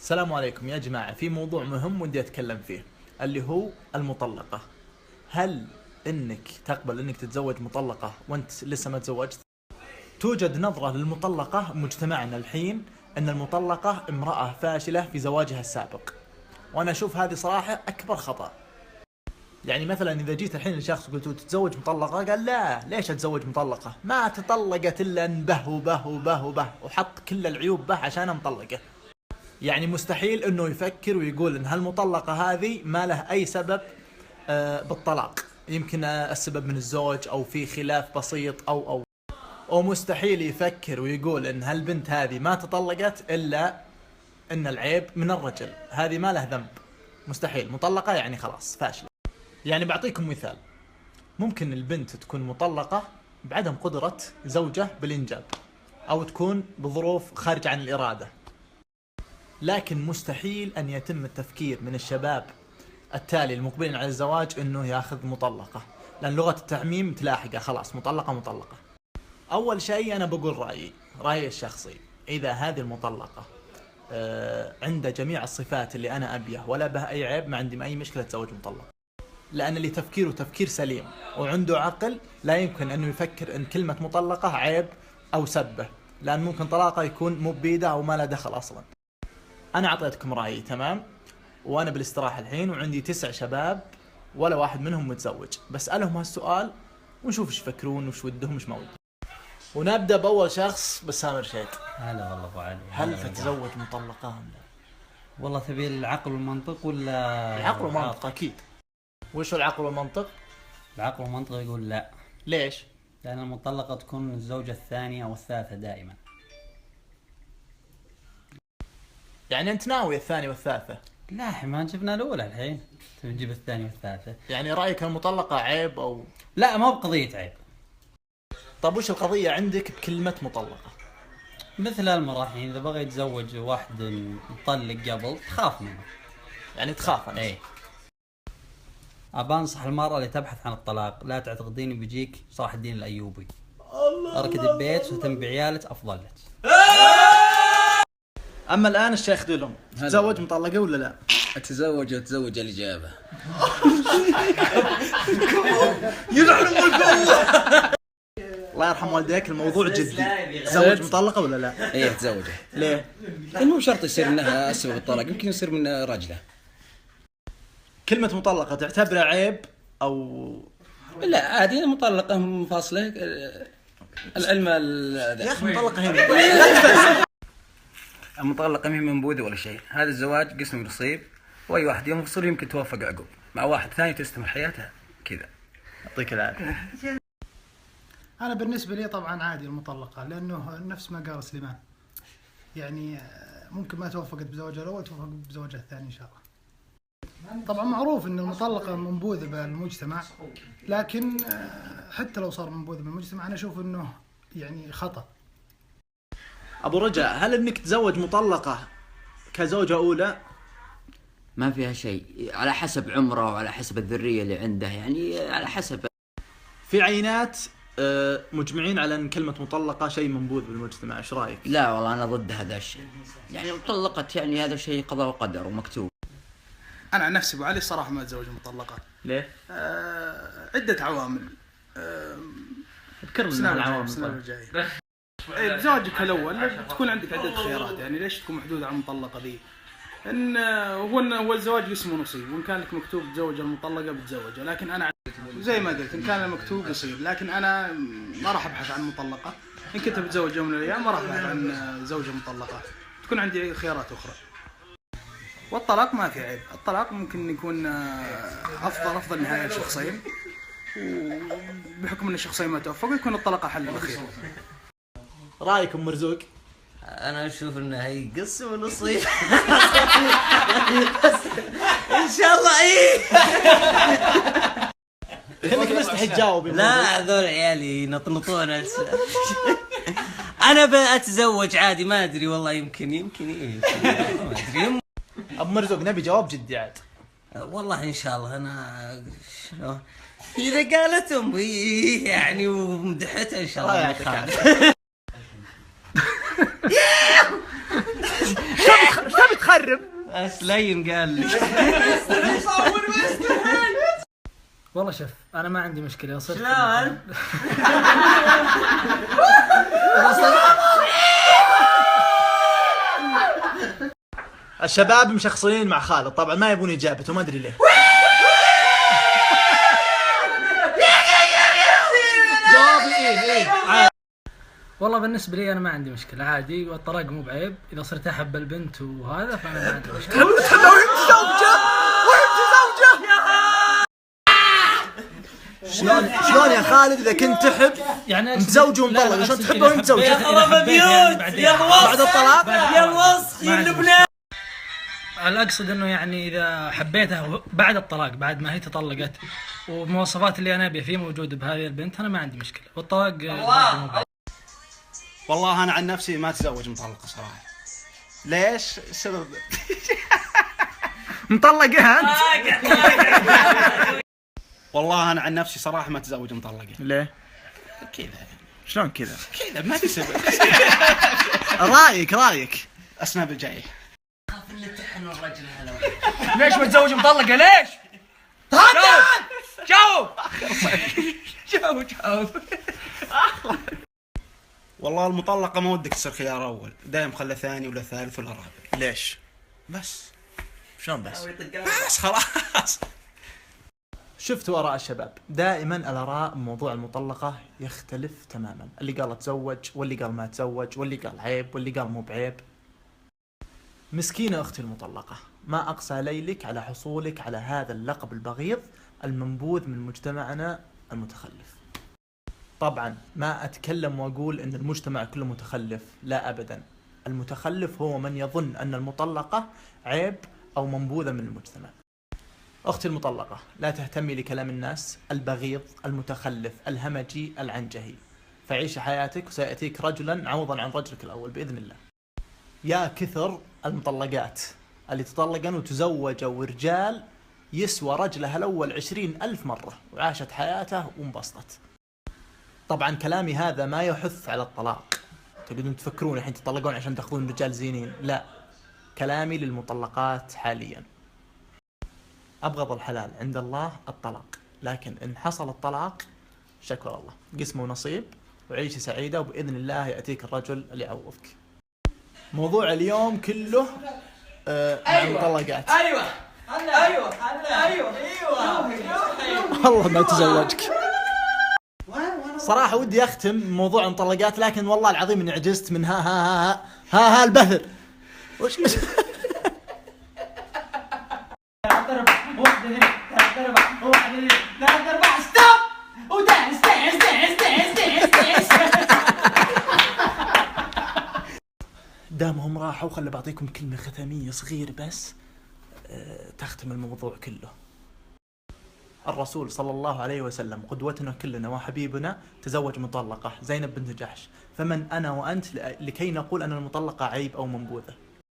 السلام عليكم يا جماعة. في موضوع مهم ودي أتكلم فيه اللي هو المطلقة. هل إنك تقبل إنك تتزوج مطلقة وأنت لسه ما تزوجت؟ توجد نظرة للمطلقة بمجتمعنا الحين أن المطلقة امرأة فاشلة في زواجها السابق، وأنا أشوف هذه صراحة أكبر خطأ. يعني مثلا إذا جيت الحين لشخص وقلت له تتزوج مطلقة قال لا، ليش أتزوج مطلقة؟ ما تطلقت إلا أن به وبه وبه وبه وحط كل العيوب به عشان مطلقة. يعني مستحيل انه يفكر ويقول ان هالمطلقة هذه ما له اي سبب بالطلاق، يمكن السبب من الزوج او في خلاف بسيط او مستحيل يفكر ويقول ان هالبنت هذه ما تطلقت الا ان العيب من الرجل، هذه ما له ذنب. مستحيل، مطلقة يعني خلاص فاشلة. يعني بعطيكم مثال، ممكن البنت تكون مطلقة بعدم قدرة زوجه بالإنجاب او تكون بظروف خارجة عن الإرادة، لكن مستحيل أن يتم التفكير من الشباب التالي المقبلين على الزواج أنه ياخذ مطلقة، لأن لغة التعميم تلاحقه خلاص مطلقة مطلقة. أول شيء أنا بقول رأيي الشخصي، إذا هذه المطلقة عنده جميع الصفات اللي أنا أبيه ولا به أي عيب، ما عندي أي مشكلة تزوج مطلقة، لأن اللي تفكيره تفكير سليم وعنده عقل لا يمكن أنه يفكر أن كلمة مطلقة عيب أو سبه، لأن ممكن طلاقه يكون مو بيده أو ما له دخل أصلا. أنا أعطيتكم رأيي تمام، وأنا بالاستراحة الحين وعندي 9 شباب ولا واحد منهم متزوج، بسألهم هالسؤال ونشوف ايش يفكرون وش ودهم وش ما ودهم. ونبدأ بأول شخص بسام رشيد. هلا والله أبو علي. هل تتزوج مطلقة أم لا؟ والله تبي العقل والمنطق ولا؟ العقل والمنطق أكيد. وش العقل والمنطق؟ العقل والمنطق يقول لا. ليش؟ لأن المطلقة تكون الزوجة الثانية أو الثالثة دائما. يعني أنت ناوي الثانية والثالثة؟ لا، ما جبنا الأولى الحين تبي نجيب الثانية والثالثة. يعني رأيك المطلقة عيب أو؟ لا، ما بقضية عيب. طب وش القضية عندك بكلمة مطلقة؟ مثل المرأة الحين إذا بغى يتزوج واحد مطلق قبل تخاف منه. يعني تخاف أنت؟ إيه. أبى أنصح المرأة اللي تبحث عن الطلاق، لا تعتقديني بيجيك صلاح الدين الأيوبي. أركد البيت وتم بعيالك أفضل لك. أما الآن الشيخ دلهم، تتزوج مطلقة ولا لا؟ أتزوج الإجابة. يلعن الله. الله يرحم والديك، الموضوع جدي. تزوج مطلقة ولا لا؟ إيه أتزوجه. ليه؟ لأنه مو شرط يصير منها سبب الطلاق، يمكن يصير من رجله. كلمة مطلقة تعتبرها عيب أو؟ لا عادي، مطلقة منفصلة. العلم يا أخي مطلقة هنا. المطلقة مهي منبوذة ولا شيء، هذا الزواج قسم نصيب، وأي واحد ينفصل يمكن توفق عقب مع واحد ثاني تستمر حياتها كذا. يعطيك العافية. أنا بالنسبة لي طبعا عادي المطلقة، لأنه نفس ما قال سليمان، يعني ممكن ما توفقت بزوجها الأول توفق بزوجها الثاني إن شاء الله. طبعا معروف أن المطلقة منبوذة بالمجتمع، لكن حتى لو صار منبوذة بالمجتمع أنا أشوف أنه يعني خطأ. أبو رجاء، هل إنك تزوج مطلقة كزوجة أولى؟ ما فيها شيء، على حسب عمره وعلى حسب الذرية اللي عنده، يعني على حسب. في عينات مجمعين على أن كلمة مطلقة شيء منبوذ بالمجتمع، إيش رأيك؟ لا والله أنا ضد هذا الشيء، يعني طلقت يعني هذا شيء قضاء وقدر ومكتوب. أنا عن نفسي أبو علي الصراحة ما أتزوج مطلقة. ليه؟ عدة عوامل. اذكر لنا العوامل. بزواجك الأول تكون عندك عدة خيارات، يعني ليش تكون محدودة على المطلقة ذي؟ إن هو الزواج اسمه نصيب، وإن كان لك مكتوب تزوج المطلقة بتزوجها، لكن أنا زي ما قلت إن كان المكتوب نصيب، لكن أنا ما راح أبحث عن مطلقة. إن كنت بتزوج يوم من الأيام ما راح أبحث عن زوجة مطلقة، تكون عندي خيارات أخرى. والطلاق ما في عيب، الطلاق ممكن يكون أفضل نهاية لشخصين، وبحكم أن الشخصين ما توفقوا يكون الطلاق حل الأخير. رأيكم مرزوق؟ أنا أشوف إنه هي قسم ونصيب. إن شاء الله إيه. إنك مستحي تجاوب. لا هذول عيالي ينطنطون. أنا بأتزوج عادي، ما أدري والله، يمكن إيه ما أدري. أبو مرزوق نبي جواب جدي عاد. والله إن شاء الله. أنا شنو إذا قالت أمي يعني ومدحتها إن شاء الله ما تخاف. شو بتخاف خرب. بس لين قال لي. والله شوف انا ما عندي مشكله لو صرت شلون؟ الشباب مشخصين مع خالد طبعا ما يبون اجابته ما ادري ليه. جوابي ايه. والله بالنسبه لي انا ما عندي مشكله عادي، والطلاق مو بعيب، اذا صرت احب البنت وهذا فانا ما عندي مشكله. وانت زوجه شلون يا خالد اذا كنت تحب يعني متزوج ومطلق شلون تحبه وانت متزوج؟ يا خراب بيوت يا بعد الطلاق يا الوسخ يا لبنان. انا اقصد انه يعني اذا حبيتها بعد الطلاق بعد ما هي تطلقت والمواصفات اللي انا ابيها فيه موجوده بهذه البنت انا ما عندي مشكله، والطلاق والله انا عن نفسي ما اتزوج مطلقه صراحه. ليش؟ السبب مطلقه انت؟ والله انا عن نفسي صراحه ما اتزوج مطلقه. ليه؟ كذا شلون كذا؟ كذا ما في سبب. رايك اسناب الجايه. ليش متزوج مطلقه ليش؟ جاوب والله المطلقه ما ودك تصير خيار اول، دايم خلى ثاني ولا ثالث ولا رابع. ليش؟ بس شلون بس؟ بس خلاص. شفتوا آراء الشباب، دائما الآراء بموضوع المطلقة يختلف تماما، اللي قال تزوج واللي قال ما تزوج واللي قال عيب واللي قال مو بعيب. مسكينة أختي المطلقة، ما أقسى ليلك على حصولك على هذا اللقب البغيض المنبوذ من مجتمعنا المتخلف. طبعا ما أتكلم وأقول أن المجتمع كله متخلف، لا أبدا. المتخلف هو من يظن أن المطلقة عيب أو منبوذة من المجتمع. أختي المطلقة، لا تهتمي لكلام الناس البغيض المتخلف الهمجي العنجهي، فعيش حياتك وسيأتيك رجلا عوضا عن رجلك الأول بإذن الله. يا كثر المطلقات اللي تطلقن وتزوجوا رجال يسوى رجلها الأول 20,000 مرة وعاشت حياته وانبسطت. طبعا كلامي هذا ما يحث على الطلاق، تقدرون تفكرون الحين تطلقون عشان تاخذون رجال زينين، لا، كلامي للمطلقات حاليا. أبغض الحلال عند الله الطلاق، لكن إن حصل الطلاق شكر الله، قسمه ونصيب وعيشي سعيدة وبإذن الله يأتيك الرجل اللي يعوضك. موضوع اليوم كله مع المطلقات. ايوه والله ما تزوجك. صراحة ودي أختم موضوع المطلقات، لكن والله العظيم إني عجزت من ها البثر. وش دامهم راحوا خلي بعطيكم كلمة ختامية صغيرة بس تختم الموضوع كله. الرسول صلى الله عليه وسلم قدوتنا كلنا وحبيبنا تزوج مطلقة زينب بنت جحش، فمن أنا وأنت لكي نقول أن المطلقة عيب أو منبوذة؟